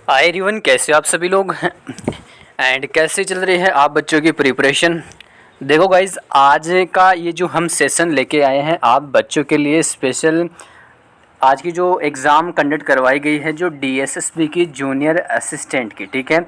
Hi everyone, कैसे हो आप सभी लोग एंड कैसे चल रही है आप बच्चों की प्रिपरेशन। देखो गाइज, आज का ये जो हम सेशन लेके आए हैं आप बच्चों के लिए स्पेशल। आज की जो एग्ज़ाम कंडक्ट करवाई गई है जो डीएसएसबी की जूनियर असिस्टेंट की, ठीक है,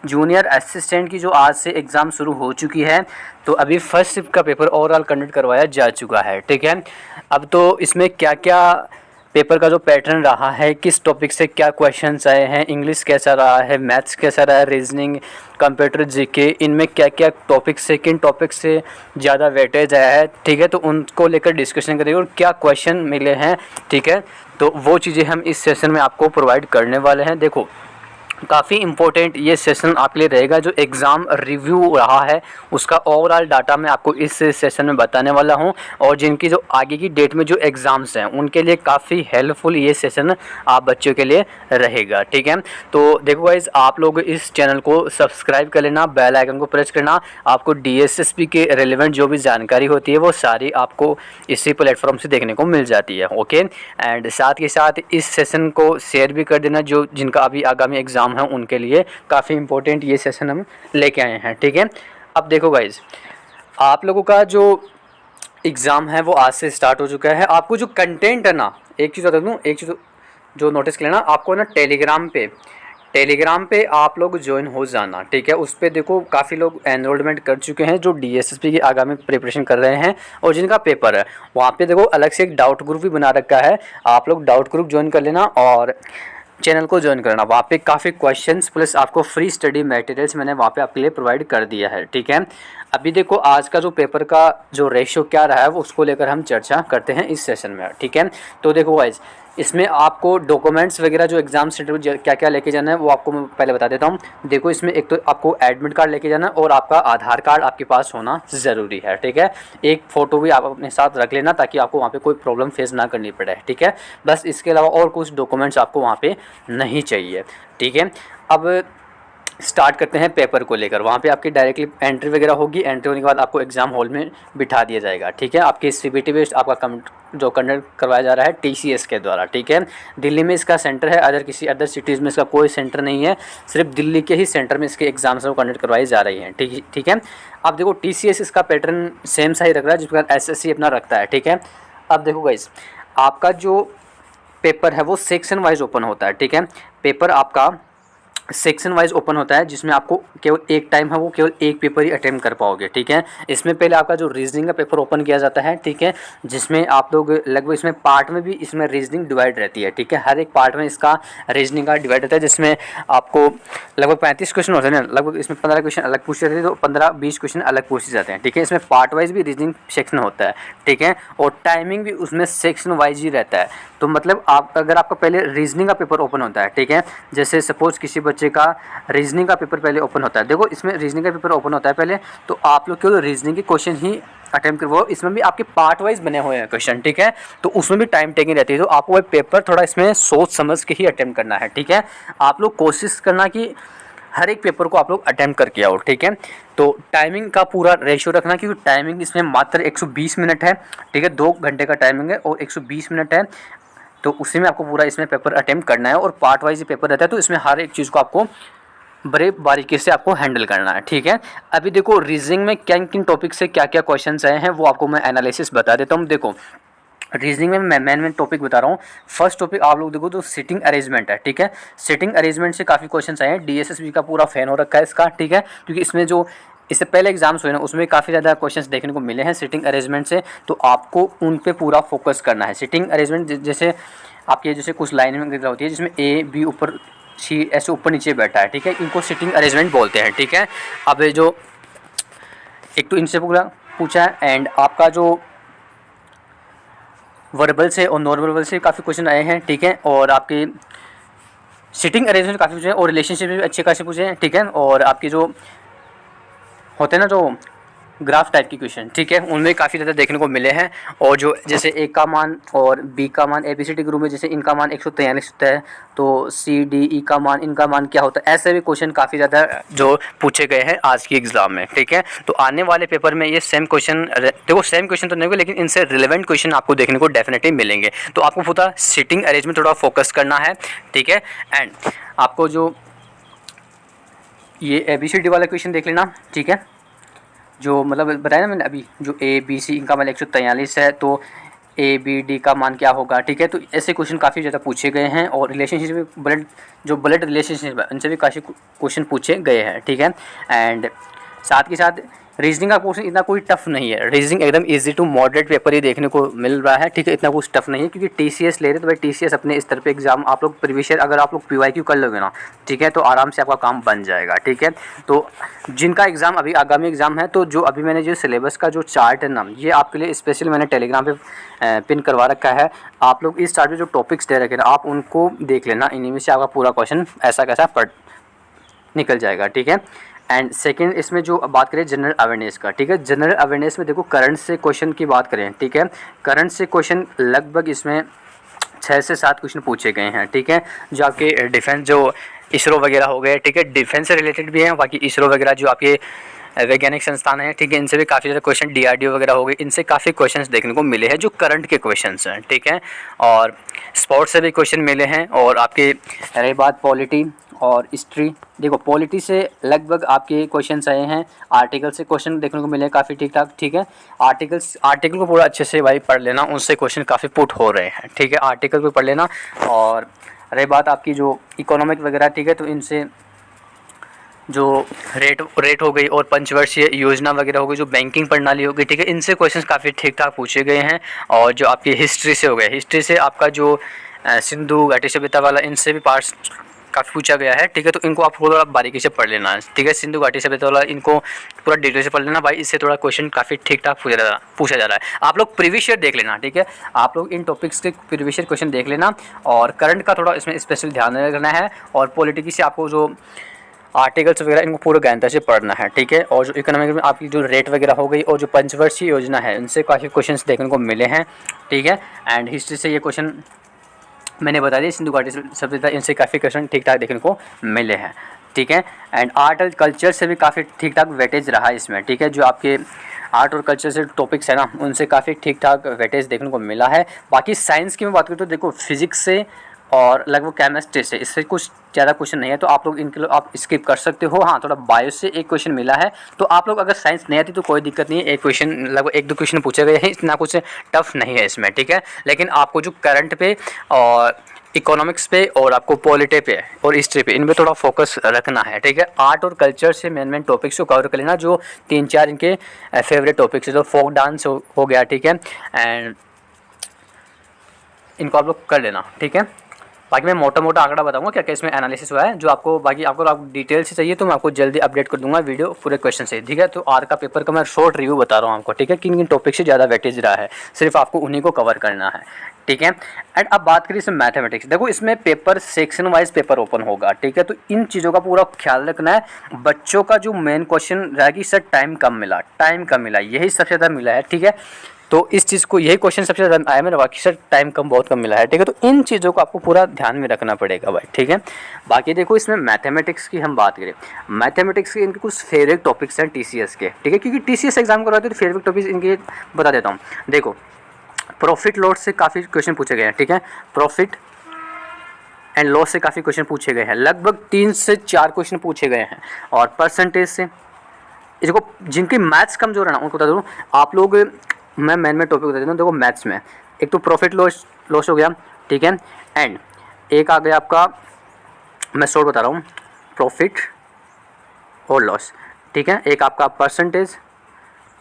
जूनियर असिस्टेंट की जो आज से एग्ज़ाम शुरू हो चुकी है। तो अभी फर्स्ट शिफ्ट का पेपर ओवरऑल कंडक्ट करवाया जा चुका है, ठीक है। अब तो इसमें क्या क्या पेपर का जो पैटर्न रहा है, किस टॉपिक से क्या क्वेश्चंस आए हैं, इंग्लिश कैसा रहा है, मैथ्स कैसा रहा है, रीजनिंग, कंप्यूटर जीके, इनमें क्या क्या टॉपिक से किन टॉपिक से ज़्यादा वेटेज आया है, ठीक है, तो उनको लेकर डिस्कशन करेंगे और क्या क्वेश्चन मिले हैं, ठीक है। तो वो चीज़ें हम इस सेशन में आपको प्रोवाइड करने वाले हैं। देखो, काफ़ी इंपॉर्टेंट ये सेशन आपके लिए रहेगा। जो एग्ज़ाम रिव्यू रहा है उसका ओवरऑल डाटा मैं आपको इस सेशन में बताने वाला हूं, और जिनकी जो आगे की डेट में जो एग्ज़ाम्स हैं उनके लिए काफ़ी हेल्पफुल ये सेशन आप बच्चों के लिए रहेगा, ठीक है। तो देखो गाइस, आप लोग इस चैनल को सब्सक्राइब कर लेना, बेल आइकन को प्रेस करना। आपको डीएसएसबी के रिलेवेंट जो भी जानकारी होती है वो सारी आपको इसी प्लेटफॉर्म से देखने को मिल जाती है, ओके। एंड साथ के साथ इस सेशन को शेयर भी कर देना, जो जिनका अभी आगामी एग्ज़ाम है उनके लिए काफ़ी इंपॉर्टेंट ये सेशन हम लेके आए हैं, ठीक है। अब देखो गाइज, आप लोगों का जो एग्ज़ाम है वो आज से स्टार्ट हो चुका है। आपको जो कंटेंट है ना, एक चीज़ बता दूँ, एक चीज़ जो नोटिस कर लेना, आपको ना टेलीग्राम पे आप लोग ज्वाइन हो जाना, ठीक है। उस पर देखो काफ़ी लोग एनरोलमेंट कर चुके हैं जो डीएसएसबी की आगामी प्रिपरेशन कर रहे हैं और जिनका पेपर है। वहाँ पे देखो अलग से एक डाउट ग्रुप भी बना रखा है, आप लोग डाउट ग्रुप ज्वाइन कर लेना और चैनल को ज्वाइन करना। वहाँ पे काफ़ी क्वेश्चंस प्लस आपको फ्री स्टडी मटेरियल्स मैंने वहाँ पे आपके लिए प्रोवाइड कर दिया है, ठीक है। अभी देखो आज का जो पेपर का जो रेशियो क्या रहा है वो उसको लेकर हम चर्चा करते हैं इस सेशन में, ठीक है। तो देखो गाइस, इसमें आपको डॉक्यूमेंट्स वगैरह जो एग्जाम सेंटर में क्या क्या लेके जाना है वो आपको मैं पहले बता देता हूँ। देखो, इसमें एक तो आपको एडमिट कार्ड लेके जाना है और आपका आधार कार्ड आपके पास होना ज़रूरी है, ठीक है। एक फ़ोटो भी आप अपने साथ रख लेना ताकि आपको वहाँ पे कोई प्रॉब्लम फेस ना करनी पड़े, ठीक है। बस इसके अलावा और कुछ डॉक्यूमेंट्स आपको वहाँ पे नहीं चाहिए, ठीक है। अब स्टार्ट करते हैं पेपर को लेकर। वहाँ पे आपकी डायरेक्टली एंट्री वगैरह होगी, एंट्री होने के बाद आपको एग्ज़ाम हॉल में बिठा दिया जाएगा, ठीक है। आपके सीबीटी बेस्ड आपका जो कंडक्ट करवाया जा रहा है टीसीएस के द्वारा, ठीक है। दिल्ली में इसका सेंटर है, अदर किसी अदर सिटीज़ में इसका कोई सेंटर नहीं है, सिर्फ दिल्ली के ही सेंटर में इसके एग्जाम्स वो कंडक्ट करवाई जा रही हैं, ठीक है। अब देखो, टीसीएस इसका पैटर्न सेम सा ही रख रहा है जिस प्रकार एसएससी अपना रखता है, ठीक है। अब देखो गाइस, आपका जो पेपर है वो सेक्शन वाइज ओपन होता है, ठीक है। पेपर आपका सेक्शन वाइज ओपन होता है जिसमें आपको केवल एक टाइम है वो केवल एक पेपर ही अटेम्प्ट कर पाओगे, ठीक है। इसमें पहले आपका जो रीजनिंग का पेपर ओपन किया जाता है, ठीक है, जिसमें आप लोग लगभग इसमें पार्ट में भी इसमें रीजनिंग डिवाइड रहती है, ठीक है। हर एक पार्ट में इसका रीजनिंग का डिवाइड रहता है जिसमें आपको लगभग 35 क्वेश्चन होते हैं ना, लगभग इसमें 15 क्वेश्चन अलग पूछे जाते हैं, तो 15-20 क्वेश्चन अलग पूछे जाते हैं, ठीक है। इसमें पार्ट वाइज भी रीजनिंग सेक्शन होता है, ठीक है, और टाइमिंग भी उसमें सेक्शन वाइज ही रहता है। तो मतलब आप अगर आपका पहले रीजनिंग का पेपर ओपन होता है, ठीक है, जैसे सपोज किसी बच्चे का रीजनिंग का पेपर पहले ओपन होता है, देखो इसमें रीजनिंग का पेपर ओपन होता है पहले, तो आप लोग केवल रीजनिंग के क्वेश्चन ही अटेम्प्ट करवाओ। इसमें भी आपके पार्ट वाइज बने हुए हैं क्वेश्चन, ठीक है, तो उसमें भी टाइम टेकिंग रहती है, तो आपको वह पेपर थोड़ा इसमें सोच समझ के ही अटेम्प्ट करना है, ठीक है। आप लोग कोशिश करना कि हर एक पेपर को आप लोग अटेम्प्ट करके आओ, ठीक है। तो टाइमिंग का पूरा रेशियो रखना क्योंकि टाइमिंग इसमें मात्र 120 मिनट है, ठीक है, 2 घंटे का टाइमिंग है और 120 मिनट है, तो उसी में आपको पूरा इसमें पेपर अटेम्प्ट करना है और पार्ट वाइज पेपर रहता है, तो इसमें हर एक चीज़ को आपको बड़े बारीकी से आपको हैंडल करना है, ठीक है। अभी देखो, रीजनिंग में किन किन टॉपिक से क्या क्या क्वेश्चंस आए हैं वो आपको मैं एनालिसिस बता देता हूँ। देखो, रीजनिंग में मैं मेन टॉपिक बता रहा हूँ। फर्स्ट टॉपिक आप लोग देखो, जो सिटिंग अरेंजमेंट है, ठीक है। सिटिंग अरेंजमेंट से काफ़ी क्वेश्चंस आए हैं, डीएसएसबी का पूरा फैन हो रखा है इसका, ठीक है, क्योंकि इसमें जो इससे पहले एग्जाम्स हुए ना उसमें काफ़ी ज़्यादा क्वेश्चंस देखने को मिले हैं सिटिंग अरेंजमेंट से, तो आपको उन पे पूरा फोकस करना है। सिटिंग अरेंजमेंट जैसे आपके जैसे कुछ लाइन में होती है जिसमें ए बी ऊपर सी ऐसे ऊपर नीचे बैठा है, ठीक है, इनको सिटिंग अरेंजमेंट बोलते हैं, ठीक है। अब ये जो एक तो इनसे पूछा है, एंड आपका जो वर्बल से और नॉन वर्बल से काफ़ी क्वेश्चन आए हैं, ठीक है, और आपकी सिटिंग अरेंजमेंट काफ़ी पूछे हैं और रिलेशनशिप भी अच्छे खासे पूछे हैं, ठीक है। और आपकी जो होते हैं ना जो ग्राफ टाइप की क्वेश्चन, ठीक है, उनमें काफ़ी ज़्यादा देखने को मिले हैं। और जो जैसे ए का मान और बी का मान एबीसीडी ग्रुप में जैसे इनका मान 143 होता है, तो सी डी ई का मान इनका मान क्या होता है, ऐसे भी क्वेश्चन काफ़ी ज़्यादा जो पूछे गए हैं आज की एग्ज़ाम में, ठीक है। तो आने वाले पेपर में ये सेम क्वेश्चन, देखो सेम क्वेश्चन तो नहीं होगा लेकिन इनसे रिलेवेंट क्वेश्चन आपको देखने को डेफिनेटली मिलेंगे। तो आपको पूरा सीटिंग अरेंजमेंट थोड़ा फोकस करना है, ठीक है। एंड आपको जो ये एबीसीडी वाला क्वेश्चन देख लेना, ठीक है, जो मतलब बताया ना मैंने अभी, जो ए बी सी इनका मान 143 है, तो ए बी डी का मान क्या होगा, ठीक है। तो ऐसे क्वेश्चन काफ़ी ज़्यादा पूछे गए हैं। और रिलेशनशिप में ब्लड रिलेशनशिप है उनसे भी काफ़ी क्वेश्चन पूछे गए हैं, ठीक है। एंड साथ के साथ रीजनिंग का क्वेश्चन इतना कोई टफ नहीं है, रीजनिंग एकदम इजी टू मॉडरेट पेपर ही देखने को मिल रहा है, ठीक है, इतना कुछ टफ नहीं है। क्योंकि टीसीएस ले रहे तो भाई टीसीएस अपने स्तर पे एग्जाम आप लोग प्रीवियस ईयर अगर आप लोग पीवाईक्यू कर लोगे ना, ठीक है, तो आराम से आपका काम बन जाएगा, ठीक है। तो जिनका एग्ज़ाम अभी आगामी एग्ज़ाम है, तो जो अभी मैंने जो सिलेबस का जो चार्ट है ना, ये आपके लिए स्पेशल मैंने टेलीग्राम पे पिन करवा रखा है। आप लोग इस चार्ट में जो टॉपिक्स दे रखे ना, आप उनको देख लेना, इन्हीं में से आपका पूरा क्वेश्चन ऐसा कैसा पढ़ निकल जाएगा, ठीक है। एंड सेकंड इसमें जो बात करें जनरल अवेयरनेस का, ठीक है, जनरल अवेयरनेस में देखो करंट से क्वेश्चन की बात करें, ठीक है, करंट से क्वेश्चन लगभग इसमें 6 से 7 क्वेश्चन पूछे गए हैं, ठीक है। जो आपके डिफेंस जो इसरो वगैरह हो गए, ठीक है, डिफेंस से रिलेटेड भी हैं, बाकी इसरो वगैरह जो आपके वैज्ञानिक संस्थान हैं, ठीक है, इनसे भी काफ़ी ज़्यादा क्वेश्चन, डीआरडीओ वगैरह हो गए, इनसे काफ़ी क्वेश्चंस देखने को मिले हैं जो करंट के क्वेश्चंस हैं, ठीक है। और स्पोर्ट्स से भी क्वेश्चन मिले हैं। और आपके रही बात पॉलिटी और हिस्ट्री, देखो पॉलिटी से लगभग आपके क्वेश्चंस आए हैं, आर्टिकल से क्वेश्चन देखने को मिले हैं काफ़ी ठीक ठाक, ठीक है। आर्टिकल को पूरा अच्छे से भाई पढ़ लेना, उनसे क्वेश्चन काफ़ी पुट हो रहे हैं, ठीक है, आर्टिकल को पढ़ लेना। और रही बात आपकी जो इकोनॉमिक वगैरह, ठीक है, तो इनसे जो रेट हो गई और पंचवर्षीय योजना वगैरह हो गई, जो बैंकिंग प्रणाली हो गई, ठीक है, इनसे क्वेश्चंस काफ़ी ठीक ठाक पूछे गए हैं। और जो आपकी हिस्ट्री से हो गया, हिस्ट्री से आपका जो सिंधु घाटी सभ्यता वाला, इनसे भी पार्ट्स काफ़ी पूछा गया है, ठीक है। तो इनको आप थोड़ा बारीकी से पढ़ लेना है, ठीक है, सिंधु घाटी सभ्यता वाला इनको पूरा डिटेल से पढ़ लेना भाई, इससे थोड़ा क्वेश्चन काफ़ी ठीक ठाक पूछा जा रहा है। आप लोग प्रीवियस ईयर देख लेना, ठीक है, आप लोग इन टॉपिक्स के प्रीवियस ईयर क्वेश्चन देख लेना। और करंट का थोड़ा इसमें स्पेशल ध्यान रखना है। और पॉलिटिक्स से आपको जो आर्टिकल्स वगैरह इनको पूरे गहनता से पढ़ना है, ठीक है। और जो इकोनॉमिक में आपकी जो रेट वगैरह हो गई और जो पंचवर्षीय योजना है, इनसे काफ़ी क्वेश्चंस देखने को मिले हैं, ठीक है। एंड हिस्ट्री से ये क्वेश्चन मैंने बता दिया, सिंधु घाटी सभ्यता, इनसे काफ़ी क्वेश्चन ठीक ठाक देखने को मिले हैं, ठीक है। एंड आर्ट और कल्चर से भी काफ़ी ठीक ठाक वेटेज रहा है इसमें, ठीक है। जो आपके आर्ट और कल्चर से टॉपिक्स है ना, उनसे काफ़ी ठीक ठाक वेटेज देखने को मिला है। बाकी साइंस की मैं बात करूँ तो देखो फिजिक्स से और लगभग केमिस्ट्री से इससे कुछ ज़्यादा क्वेश्चन नहीं है, तो आप लोग इनके लिए आप स्किप कर सकते हो। हाँ, थोड़ा बायो से एक क्वेश्चन मिला है, तो आप लोग अगर साइंस नहीं आती तो कोई दिक्कत नहीं है, एक क्वेश्चन लगभग 1-2 क्वेश्चन पूछे गए हैं, इतना कुछ टफ नहीं है इसमें, ठीक है। लेकिन आपको जो करंट पे और इकोनॉमिक्स पे और आपको पॉलिटी पे और हिस्ट्री पे, इनमें थोड़ा फोकस रखना है, ठीक है। आर्ट और कल्चर से मेन टॉपिक्स को कवर कर लेना, जो 3-4 इनके फेवरेट टॉपिक्स है, तो फोक डांस हो गया, ठीक है, एंड इनको आप लोग कर लेना, ठीक है। बाकी मैं मोटा मोटा आंकड़ा बताऊंगा क्या क्या इसमें एनालिसिस हुआ है, जो आपको बाकी आपको डिटेल से चाहिए तो मैं आपको जल्दी अपडेट कर दूंगा वीडियो पूरे क्वेश्चन से, ठीक है। तो आर का पेपर का मैं शॉर्ट रिव्यू बता रहा हूँ आपको, ठीक है, किन किन टॉपिक से ज़्यादा वेटेज रहा है, सिर्फ आपको उन्हीं को कवर करना है, ठीक है। एंड अब बात करिए इसमें मैथमेटिक्स, देखो इसमें paper section wise paper open होगा, ठीक है। तो इन चीज़ों का पूरा ख्याल रखना है। बच्चों का जो मेन क्वेश्चन रहा कि सर टाइम कम मिला, यही सबसे ज़्यादा मिला है, ठीक है। तो इस चीज़ को, यही क्वेश्चन सबसे ज़्यादा आया मेरा, बाकी सर टाइम बहुत कम मिला है, ठीक है। तो इन चीज़ों को आपको पूरा ध्यान में रखना पड़ेगा भाई, ठीक है। बाकी देखो इसमें मैथमेटिक्स की हम बात करें, मैथमेटिक्स के इनके कुछ फेवरेट टॉपिक्स हैं टीसीएस के, ठीक है, क्योंकि टीसीएस एग्जाम करवाते हैं तो फेवरेट टॉपिक्स इनके बता देता हूँ। देखो प्रॉफिट लॉस से काफ़ी क्वेश्चन पूछे गए हैं, ठीक है, प्रॉफिट एंड लॉस से काफ़ी क्वेश्चन पूछे गए हैं, लगभग 3 से 4 क्वेश्चन पूछे गए हैं। और परसेंटेज से, इसको जिनकी मैथ्स कमजोर है ना उनको बता दूँ, आप लोग, मैं मेन टॉपिक बता देता हूँ। देखो मैथ्स में एक तो प्रॉफिट लॉस हो गया, ठीक है, एंड एक आ गया आपका, मैं शॉर्ट बता रहा हूँ, प्रॉफिट और लॉस, ठीक है, एक आपका परसेंटेज,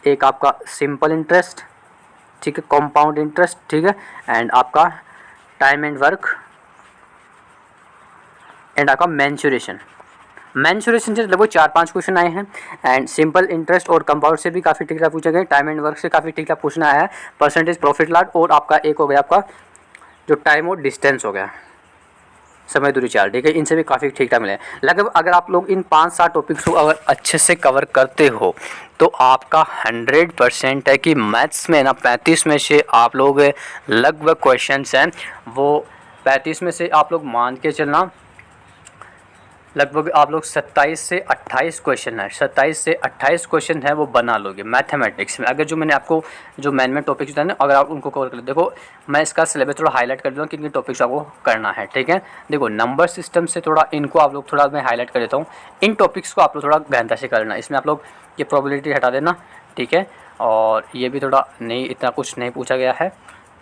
एक आपका सिंपल इंटरेस्ट, ठीक है, कंपाउंड इंटरेस्ट, ठीक है, एंड आपका टाइम एंड वर्क, एंड आपका मैंचुरेशन से लगभग 4-5 क्वेश्चन आए हैं। एंड सिंपल इंटरेस्ट और कंपाउंड से भी काफ़ी ठीक ठाक पूछे गए, टाइम एंड वर्क से काफ़ी ठीक ठाक पूछना आया है, परसेंटेज, प्रॉफिट लॉस, और आपका एक हो गया आपका जो टाइम और डिस्टेंस हो गया, समय दूरी चाल, ठीक है, इनसे भी काफ़ी ठीक ठाक मिले हैं। लगभग अगर आप लोग इन 5-7 टॉपिक्स को अगर अच्छे से कवर करते हो तो आपका 100% है कि मैथ्स में ना 35 में से आप लोग लगभग क्वेश्चंस हैं वो 35 में से आप लोग मान के चलना लगभग आप लोग 27 से 28 क्वेश्चन है, 27 से 28 क्वेश्चन है वो बना लोगे मैथमेटिक्स में। अगर जो मैंने आपको जो मेन टॉपिक्स बताए ना, अगर आप उनको कवर कर, देखो मैं इसका सिलेबस थोड़ा हाईलाइट कर दूँगा किन टॉपिक्स आपको करना है, ठीक है। देखो नंबर सिस्टम से थोड़ा इनको आप लोग थोड़ा मैं हाईलाइट कर देता हूँ। इन टॉपिक्स को आप लोग थोड़ा गहनता से करना। इसमें आप लोग ये प्रोबेबिलिटी हटा देना, ठीक है, और ये भी थोड़ा नहीं, इतना कुछ नहीं पूछा गया है,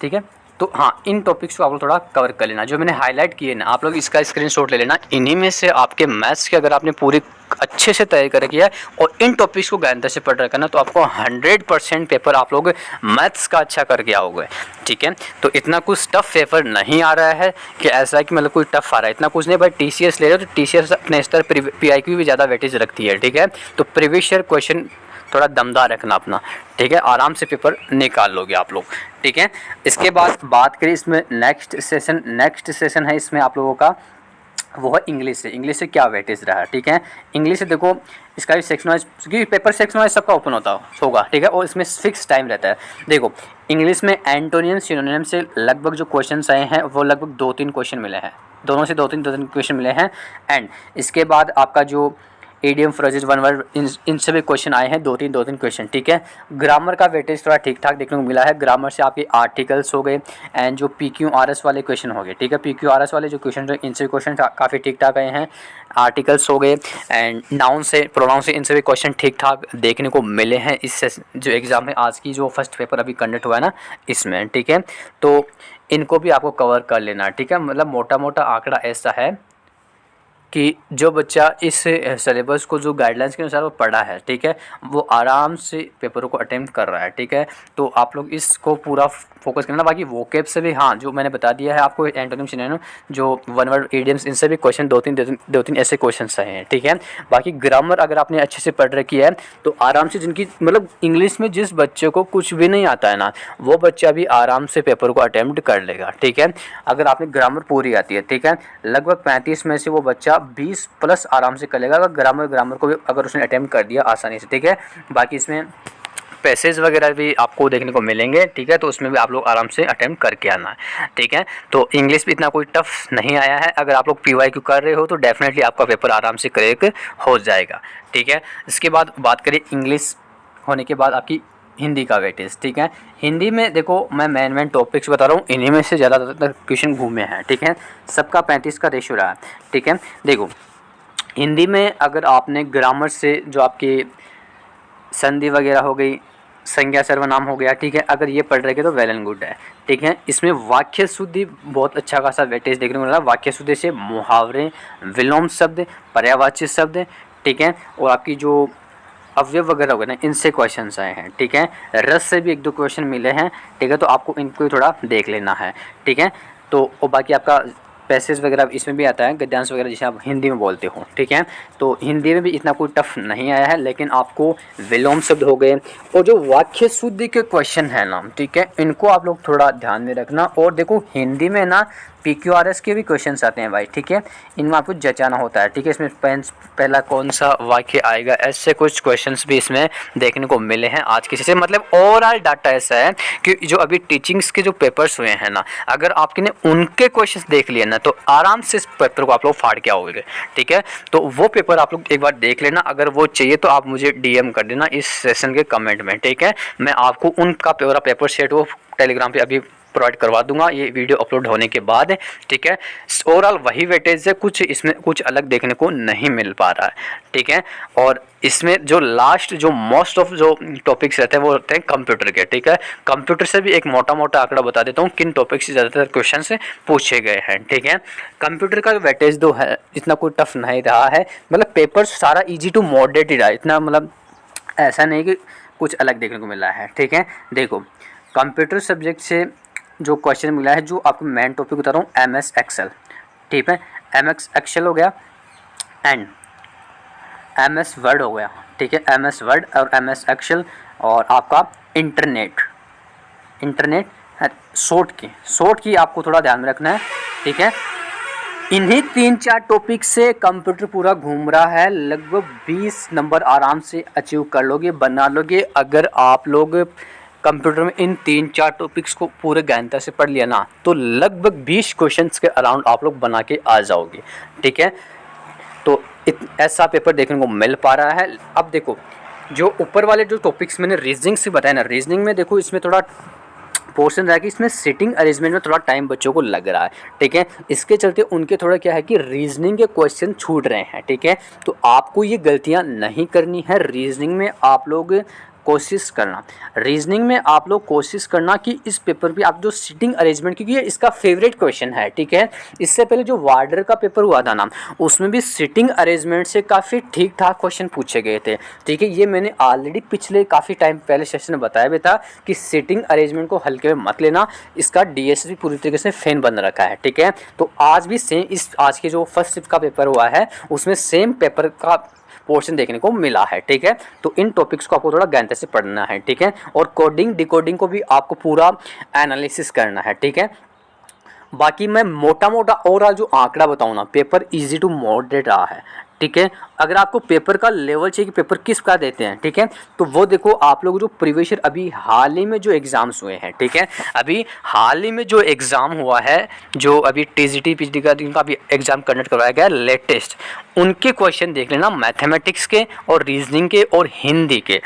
ठीक है। तो हाँ, इन टॉपिक्स को आप लोग थोड़ा कवर कर लेना, जो मैंने हाईलाइट किए ना आप लोग इसका स्क्रीनशॉट ले लेना। इन्हीं में से आपके मैथ्स के अगर आपने पूरी अच्छे से तैयारी कर रखी है और इन टॉपिक्स को गहनता से पढ़ रखा ना, तो आपको 100% पेपर आप लोग मैथ्स का अच्छा करके आओगे, ठीक है। तो इतना कुछ टफ पेपर नहीं आ रहा है कि ऐसा है कि मतलब कोई टफ आ रहा है, इतना कुछ नहीं भाई। TCS ले रहे हो तो TCS अपने स्तर PIQ भी ज़्यादा वेटेज रखती है, ठीक है। तो प्रीवियस ईयर क्वेश्चन थोड़ा दमदार रखना अपना, ठीक है, आराम से पेपर निकाल लोगे आप लोग, ठीक है। इसके बाद बात करें इसमें नेक्स्ट सेशन है इसमें आप लोगों का, वो है इंग्लिश से। इंग्लिश से क्या वेटेज रहा है, ठीक है। इंग्लिश से देखो इसका भी सेक्शन वाइज, क्योंकि पेपर सेक्शन वाइज सबका ओपन होगा, ठीक है, और इसमें फिक्स टाइम रहता है। देखो इंग्लिश में एंटोनियम सिनोनियम से लगभग जो क्वेश्चन आए हैं वो लगभग 2-3 क्वेश्चन मिले हैं, दोनों से 2-3 क्वेश्चन मिले हैं। एंड इसके बाद आपका जो ईडियम, फ्रेजेस, वन वर्ड, इनसे भी क्वेश्चन आए हैं, 2-3 क्वेश्चन, ठीक है। ग्रामर का वेटेज थोड़ा ठीक ठाक देखने को मिला है। ग्रामर से आपके आर्टिकल्स हो गए एंड जो PQRS वाले क्वेश्चन हो गए, ठीक है। PQRS वाले जो क्वेश्चन जो इनसे क्वेश्चन काफ़ी ठीक ठाक आए हैं। आर्टिकल्स हो गए एंड नाउन से, प्रोनाउन से, इनसे भी क्वेश्चन ठीक ठाक देखने को मिले हैं इस जो एग्ज़ाम में आज की जो फर्स्ट पेपर अभी कंडक्ट हुआ है ना इसमें, ठीक है। तो इनको भी आपको कवर कर लेना, ठीक है। मतलब मोटा मोटा आंकड़ा ऐसा है कि जो बच्चा इस सिलेबस को जो गाइडलाइंस के अनुसार वो पढ़ा है, ठीक है, वो आराम से पेपरों को अटेम्प्ट कर रहा है, ठीक है। तो आप लोग इसको पूरा फोकस करना। बाकी वोकेब से भी हाँ, जो मैंने बता दिया है आपको, एंटोनिम, सिनोनिम, जो वन वर्ड, इडियम्स, इनसे भी क्वेश्चन 2-3 ऐसे क्वेश्चन आए हैं, ठीक है। बाकी ग्रामर अगर आपने अच्छे से पढ़ रखी है तो आराम से, जिनकी मतलब इंग्लिश में जिस बच्चे को कुछ भी नहीं आता है ना, वो बच्चा भी आराम से पेपर को अटेम्प्ट कर लेगा, ठीक है। अगर आपने ग्रामर पूरी आती है, ठीक है, लगभग 35 में से वो बच्चा 20+ आराम से कर लेगा, अगर ग्रामर को भी अगर उसने अटेम्प्ट कर दिया आसानी से, ठीक है। बाकी इसमें पैसेज वगैरह भी आपको देखने को मिलेंगे, ठीक है, तो उसमें भी आप लोग आराम से अटेम्प्ट करके आना है, ठीक है। तो इंग्लिश भी इतना कोई टफ नहीं आया है। अगर आप लोग PYQ कर रहे हो तो डेफिनेटली आपका पेपर आराम से क्रैक हो जाएगा, ठीक है। इसके बाद बात करें इंग्लिश होने के बाद आपकी हिंदी का वेटेज, ठीक है। हिंदी में देखो मैं मेन टॉपिक्स बता रहा हूँ, इन्हीं में से ज़्यादातर क्वेश्चन घूमे हैं, ठीक है। सबका 35 का रेशियो रहा है, ठीक है। देखो हिंदी में अगर आपने ग्रामर से जो आपकी संधि वगैरह हो गई, संज्ञा सर्वनाम हो गया, ठीक है, अगर ये पढ़ रहे तो वेल एंड गुड है, ठीक है। इसमें वाक्य शुद्धि बहुत अच्छा खासा वेटेज देखने को मिला। वाक्य शुद्धि से मुहावरे, विलोम शब्द, पर्यायवाची शब्द, ठीक है, और आपकी जो अवयव वगैरह हो गए ना, इनसे क्वेश्चंस आए हैं, ठीक है। रस से भी 1-2 क्वेश्चन मिले हैं, ठीक है, तो आपको इनको थोड़ा देख लेना है, ठीक है। तो और बाकी आपका पैसेज वगैरह इसमें भी आता है, गद्यांश वगैरह जिसे आप हिंदी में बोलते हो, ठीक है। तो हिंदी में भी इतना कोई टफ नहीं आया है, लेकिन आपको विलोम शब्द हो गए और जो वाक्य शुद्धि के क्वेश्चन है ना, ठीक है, इनको आप लोग थोड़ा ध्यान में रखना। और देखो हिंदी में ना PQRS के भी क्वेश्चंस आते हैं भाई, ठीक है, इनमें आपको जचाना होता है, ठीक है। इसमें पहला कौन सा वाक्य आएगा, ऐसे कुछ क्वेश्चंस भी इसमें देखने को मिले हैं आज की से। मतलब ओवरऑल डाटा ऐसा है कि जो अभी टीचिंग्स के जो पेपर्स हुए हैं ना, अगर आपने उनके क्वेश्चंस देख लिए ना तो आराम से इस पेपर को आप लोग फाड़ के आओगे, ठीक है। तो वो पेपर आप लोग एक बार देख लेना, अगर वो चाहिए तो आप मुझे DM कर देना इस सेशन के कमेंट में, ठीक है। मैं आपको उनका पूरा पेपर सेट वो टेलीग्राम पे अभी प्रोवाइड करवा दूंगा ये वीडियो अपलोड होने के बाद, ठीक है। ओवरऑल वही वेटेज है, कुछ इसमें कुछ अलग देखने को नहीं मिल पा रहा है, ठीक है। और इसमें जो लास्ट जो मोस्ट ऑफ जो टॉपिक्स रहते हैं वो होते हैं कंप्यूटर के, ठीक है। कंप्यूटर से भी एक मोटा मोटा आंकड़ा बता देता हूँ किन टॉपिक से ज़्यादातर क्वेश्चन से पूछे गए हैं, ठीक है। कंप्यूटर का वेटेज जो है इतना कोई टफ नहीं रहा है, मतलब पेपर सारा ईजी टू मॉडरेट ही रहा है, इतना मतलब ऐसा नहीं कि कुछ अलग देखने को मिला है, ठीक है। देखो कंप्यूटर सब्जेक्ट से जो क्वेश्चन मिला है, जो आपको मेन टॉपिक बता रहा हूँ, MS एक्सेल, ठीक है, MS एक्सेल हो गया एंड MS वर्ड हो गया, ठीक है, MS वर्ड और MS एक्सेल, और आपका इंटरनेट शॉर्ट की आपको थोड़ा ध्यान में रखना है, ठीक है। इन्हीं 3-4 टॉपिक से कंप्यूटर पूरा घूम रहा है। लगभग 20 नंबर आराम से अचीव कर लोगे, बना लोगे। अगर आप लोग कंप्यूटर में इन 3-4 टॉपिक्स को पूरे गहनता से पढ़ लिया ना, तो लगभग 20 क्वेश्चंस के अराउंड आप लोग बना के आ जाओगे। ठीक है, तो ऐसा पेपर देखने को मिल पा रहा है। अब देखो, जो ऊपर वाले जो टॉपिक्स मैंने रीजनिंग से बताया ना, रीजनिंग में देखो इसमें थोड़ा पोर्शन रहा है कि इसमें सिटिंग अरेंजमेंट में थोड़ा टाइम बच्चों को लग रहा है। ठीक है, इसके चलते उनके थोड़ा क्या है कि रीजनिंग के क्वेश्चन छूट रहे हैं। ठीक है, तो आपको ये गलतियां नहीं करनी है। रीजनिंग में आप लोग कोशिश करना, रीजनिंग में आप लोग कोशिश करना कि इस पेपर पे आप जो सिटिंग अरेंजमेंट, क्योंकि ये इसका फेवरेट क्वेश्चन है। ठीक है, इससे पहले जो वार्डर का पेपर हुआ था ना, उसमें भी सिटिंग अरेंजमेंट से काफ़ी ठीक ठाक क्वेश्चन पूछे गए थे। ठीक है, ये मैंने ऑलरेडी पिछले काफ़ी टाइम पहले सेशन में बताया भी था कि सिटिंग अरेंजमेंट को हल्के में मत लेना, इसका डीएसपी पूरी तरीके से फैन बन रखा है। ठीक है, तो आज भी सेम इस आज के जो फर्स्ट शिफ्ट का पेपर हुआ है उसमें सेम पेपर का पोर्शन देखने को मिला है। ठीक है, तो इन टॉपिक्स को आपको थोड़ा गहनता से पढ़ना है। ठीक है, और कोडिंग डिकोडिंग को भी आपको पूरा एनालिसिस करना है। ठीक है, बाकी मैं मोटा मोटा ओवरऑल जो आंकड़ा बताऊँ ना, पेपर इजी टू मॉडरेट रहा है। ठीक है, अगर आपको पेपर का लेवल चाहिए कि पेपर किस का देते हैं, ठीक है, तो वो देखो आप लोग जो प्रीवियस ईयर अभी हाल ही में जो एग्ज़ाम्स हुए हैं। ठीक है, अभी हाल ही में जो एग्ज़ाम हुआ है, जो अभी टीजीटी पीजीटी का जिनका अभी एग्ज़ाम कंडक्ट करवाया गया लेटेस्ट, उनके क्वेश्चन देख लेना, मैथमेटिक्स के और रीजनिंग के और हिंदी के।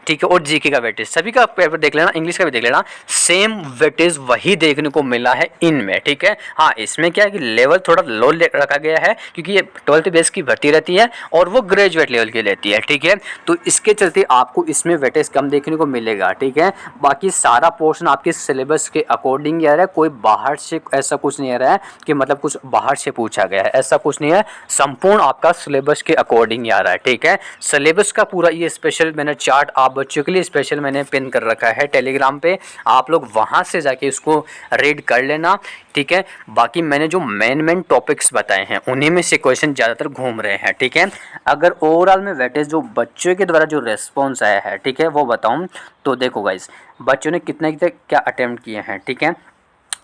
ठीक है, और जीके का वेटेज सभी का पेपर देख लेना, इंग्लिश का भी देख लेना, सेम वेटेज वही देखने को मिला है इनमें। ठीक है, हाँ इसमें क्या है कि लेवल थोड़ा लो रखा गया है, क्योंकि ये 12th बेस की भर्ती रहती है और वो ग्रेजुएट लेवल की रहती है। ठीक है, तो इसके चलते आपको इसमें वेटेज कम देखने को मिलेगा। ठीक है, बाकी सारा पोर्शन आपके सिलेबस के अकॉर्डिंग आ रहा है, कोई बाहर से ऐसा कुछ नहीं आ रहा है कि मतलब कुछ बाहर से पूछा गया है, ऐसा कुछ नहीं है, संपूर्ण आपका सिलेबस के अकॉर्डिंग आ रहा है। ठीक है, सिलेबस का पूरा ये स्पेशल मैंने चार्ट आप बच्चों के लिए स्पेशल मैंने पिन कर रखा है टेलीग्राम पे, आप लोग वहाँ से जाके इसको रीड कर लेना। ठीक है, बाकी मैंने जो मेन टॉपिक्स बताए हैं उन्हीं में से क्वेश्चन ज़्यादातर घूम रहे हैं। ठीक है, अगर ओवरऑल में वेटेज जो बच्चों के द्वारा जो रेस्पॉन्स आया है, ठीक है, वो बताऊँ तो देखो गाइस, बच्चों ने कितने क्या अटैम्प्ट किए हैं। ठीक है,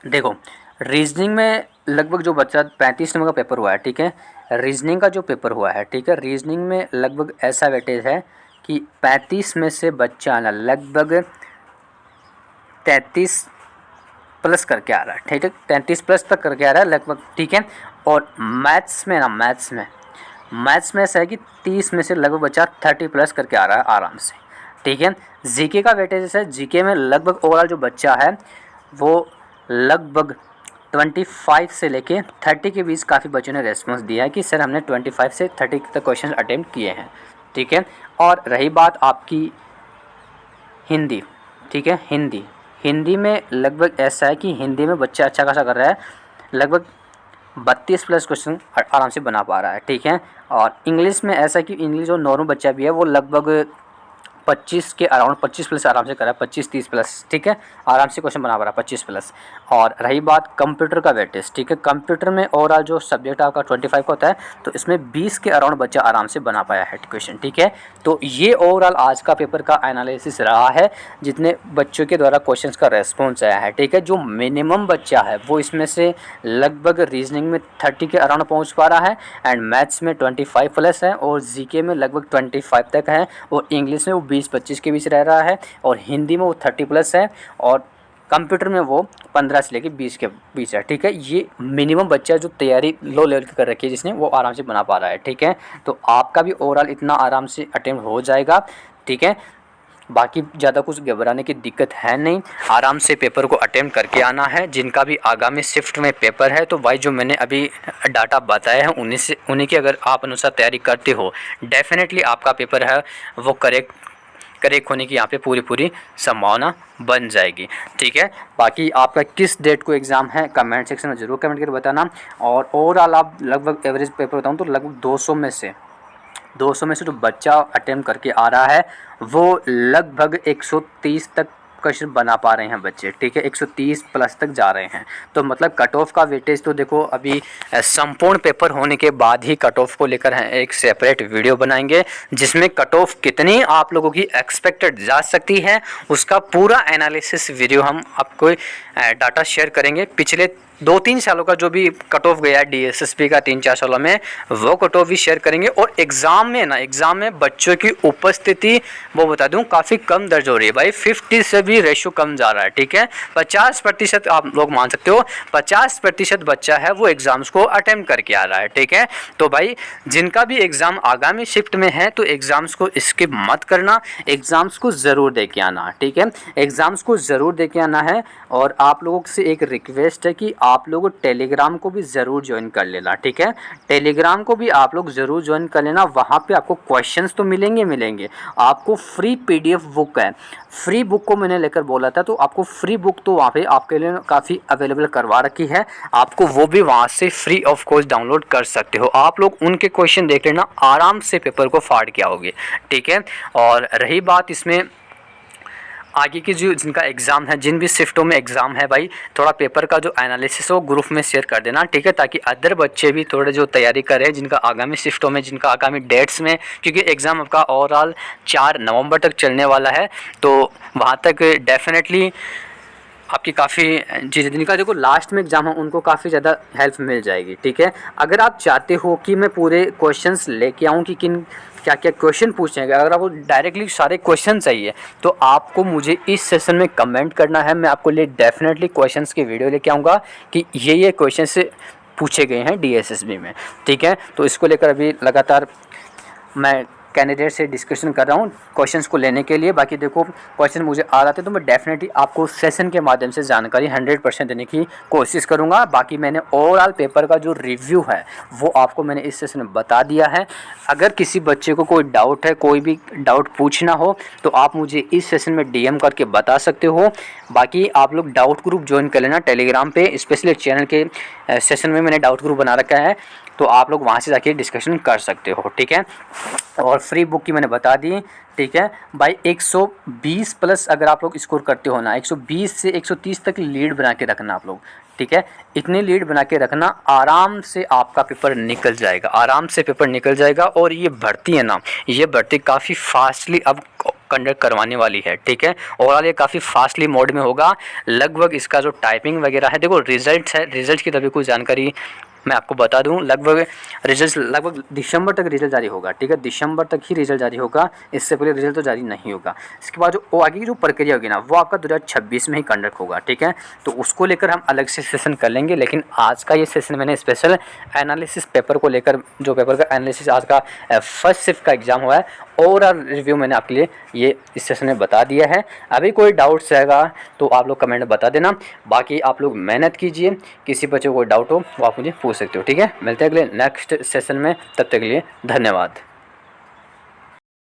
देखो रीजनिंग में लगभग जो बच्चा 35 नंबर का पेपर हुआ है। ठीक है, रीजनिंग का जो पेपर हुआ है, ठीक है, रीजनिंग में लगभग ऐसा वेटेज है कि 35 में से बच्चा ना लगभग 33 प्लस करके आ रहा है। ठीक है, 33 प्लस तक करके आ रहा है लगभग। ठीक है, और मैथ्स में ना, मैथ्स में ऐसा है कि 30 में से लगभग बच्चा 30 प्लस करके आ रहा है आराम से। ठीक है, जीके का वेटेज है, जीके में लगभग ओवरऑल जो बच्चा है वो लगभग 25 से लेके 30 के बीच काफ़ी बच्चों ने रेस्पॉन्स दिया है कि सर हमने 25 से 30 तक क्वेश्चन अटेम्प्ट किए हैं। ठीक है, और रही बात आपकी हिंदी, ठीक है, हिंदी में लगभग ऐसा है कि हिंदी में बच्चा अच्छा खासा कर रहा है, लगभग 32 प्लस क्वेश्चन आराम से बना पा रहा है। ठीक है, और इंग्लिश में ऐसा है कि इंग्लिश जो नॉर्मल बच्चा भी है वो लगभग 25 के अराउंड 25 प्लस आराम से करा है, 25-30 प्लस। ठीक है, आराम से क्वेश्चन बना पा रहा है 25 प्लस। और रही बात कंप्यूटर का वेटेज, ठीक है, कंप्यूटर में ओवरऑल जो सब्जेक्ट आपका 25 का होता है, तो इसमें 20 के अराउंड बच्चा आराम से बना पाया है क्वेश्चन। ठीक है, तो ये ओवरऑल आज का पेपर का एनालिसिस रहा है, जितने बच्चों के द्वारा क्वेश्चन का रेस्पॉन्स आया है। ठीक है, जो मिनिमम बच्चा है वो इसमें से लगभग रीजनिंग में 30 के अराउंड पहुँच पा रहा है, एंड मैथ्स में 25 प्लस है, और जीके में लगभग 25 तक है, और इंग्लिश में वो 20-25 के बीच रह रहा है, और हिंदी में वो 30 प्लस है, और कंप्यूटर में वो 15 से लेकर 20 के बीच है। ठीक है, ये मिनिमम बच्चा जो तैयारी लो लेवल की कर रखी है जिसने, वो आराम से बना पा रहा है। ठीक है, तो आपका भी ओवरऑल इतना आराम से अटेम्प्ट हो जाएगा। ठीक है, बाकी ज़्यादा कुछ घबराने की दिक्कत है नहीं, आराम से पेपर को अटेम्प्ट करके आना है। जिनका भी आगामी शिफ्ट में पेपर है, तो भाई जो मैंने अभी डाटा बताया है उन्हीं की अगर आप अनुसार तैयारी करते हो, डेफिनेटली आपका पेपर है वो करेक्ट होने की यहाँ पे पूरी संभावना बन जाएगी। ठीक है, बाकी आपका किस डेट को एग्ज़ाम है कमेंट सेक्शन में ज़रूर कमेंट करके बताना। और ओवरऑल आप लगभग एवरेज पेपर बताऊँ तो लगभग 200 में से जो बच्चा अटेम्प्ट करके आ रहा है वो लगभग 130 तक क्वेश्चन बना पा रहे हैं बच्चे। ठीक है, 130 प्लस तक जा रहे हैं, तो मतलब कट ऑफ का वेटेज तो देखो अभी संपूर्ण पेपर होने के बाद ही कट ऑफ को लेकर एक सेपरेट वीडियो बनाएंगे, जिसमें कट ऑफ कितनी आप लोगों की एक्सपेक्टेड जा सकती है उसका पूरा एनालिसिस वीडियो हम आपको डाटा शेयर करेंगे। पिछले 2-3 सालों का जो भी कट ऑफ गया है डीएसएसबी का 3-4 सालों में, वो कट ऑफ भी शेयर करेंगे। और एग्ज़ाम में बच्चों की उपस्थिति वो बता दूं काफ़ी कम दर्ज हो रही है भाई, 50 से भी रेशो कम जा रहा है, ठीक है। 50% आप लोग मान सकते हो, 50% बच्चा है वो एग्ज़ाम्स को अटेम्प्ट करके आ रहा है, ठीक है। तो भाई जिनका भी एग्ज़ाम आगामी शिफ्ट में है तो एग्ज़ाम्स को स्किप मत करना, एग्ज़ाम्स को ज़रूर दे के आना, ठीक है। एग्ज़ाम्स को ज़रूर दे के आना है। और आप लोगों से एक रिक्वेस्ट है कि आप लोग टेलीग्राम को भी ज़रूर ज्वाइन कर लेना, ठीक है। टेलीग्राम को भी आप लोग ज़रूर ज्वाइन कर लेना। वहाँ पे आपको क्वेश्चंस तो मिलेंगे, आपको फ्री पीडीएफ बुक है, फ्री बुक को मैंने लेकर बोला था, तो आपको फ्री बुक तो वहाँ पे आपके लिए काफ़ी अवेलेबल करवा रखी है, आपको वो भी वहाँ से फ्री ऑफ कॉस्ट डाउनलोड कर सकते हो। आप लोग उनके क्वेश्चन देख लेना, आराम से पेपर को फाड़ के आओगे, ठीक है। और रही बात इसमें आगे की जो जिनका एग्ज़ाम है, जिन भी शिफ्टों में एग्ज़ाम है भाई, थोड़ा पेपर का जो एनालिसिस हो ग्रुप में शेयर कर देना, ठीक है, ताकि अदर बच्चे भी थोड़े जो तैयारी करें जिनका आगामी शिफ्टों में, जिनका आगामी डेट्स में, क्योंकि एग्ज़ाम आपका ओवरऑल 4 नवंबर तक चलने वाला है, तो वहाँ तक डेफिनेटली आपकी काफ़ी जिनका देखो लास्ट में एग्ज़ाम है उनको काफ़ी ज़्यादा हेल्प मिल जाएगी, ठीक है। अगर आप चाहते हो कि मैं पूरे क्वेश्चंस लेके आऊँ कि किन क्या क्या क्वेश्चन पूछेंगे, अगर आपको डायरेक्टली सारे क्वेश्चन चाहिए तो आपको मुझे इस सेशन में कमेंट करना है, मैं आपको लिए डेफिनेटली क्वेश्चंस की वीडियो लेके आऊँगा कि ये क्वेश्चन से पूछे गए हैं डीएसएसबी में, ठीक है। तो इसको लेकर अभी लगातार मैं कैंडिडेट से डिस्कशन कर रहा हूँ क्वेश्चंस को लेने के लिए। बाकी देखो क्वेश्चन मुझे आ जाते तो मैं डेफिनेटली आपको सेशन के माध्यम से जानकारी 100% देने की कोशिश करूँगा। बाकी मैंने ओवरऑल पेपर का जो रिव्यू है वो आपको मैंने इस सेशन में बता दिया है। अगर किसी बच्चे को कोई डाउट है, कोई भी डाउट पूछना हो तो आप मुझे इस सेशन में DM करके बता सकते हो। बाकी आप लोग डाउट ग्रुप ज्वाइन कर लेना टेलीग्राम पे, स्पेशली चैनल के सेशन में मैंने डाउट ग्रुप बना रखा है, तो आप लोग वहाँ से जाके डिस्कशन कर सकते हो, ठीक है। और फ्री बुक की मैंने बता दी, ठीक है भाई। 120 प्लस अगर आप लोग स्कोर करते हो ना, 120 से 130 तक लीड बना के रखना आप लोग, ठीक है। इतनी लीड बना के रखना, आराम से आपका पेपर निकल जाएगा, आराम से पेपर निकल जाएगा। और ये भर्ती है ना, ये भर्ती काफ़ी फास्टली अब कंडक्ट करवाने वाली है, ठीक है। ओवरऑल ये काफ़ी फास्टली मोड में होगा। लगभग इसका जो टाइपिंग वगैरह है, देखो रिजल्ट है, रिजल्ट की तभी कोई जानकारी मैं आपको बता दूं, लगभग दिसंबर तक रिजल्ट जारी होगा, ठीक है। दिसंबर तक ही रिजल्ट जारी होगा, इससे पहले रिजल्ट तो जारी नहीं होगा। इसके बाद जो आगे की जो प्रक्रिया होगी ना वो आपका 2026 में ही कंडक्ट होगा, ठीक है। तो उसको लेकर हम अलग से सेशन कर लेंगे, लेकिन आज का ये सेशन मैंने स्पेशल एनालिसिस पेपर को लेकर, जो पेपर का एनालिसिस आज का फर्स्ट शिफ्ट का एग्ज़ाम हुआ है, ओवरऑल रिव्यू मैंने आपके लिए ये इस सेशन में बता दिया है। अभी कोई डाउट्स रहेगा तो आप लोग कमेंट में बता देना। बाकी आप लोग मेहनत कीजिए, किसी बच्चे को कोई डाउट हो वो आप मुझे पूछ सकते हो, ठीक है। मिलते हैं अगले नेक्स्ट सेशन में, तब तक के लिए धन्यवाद।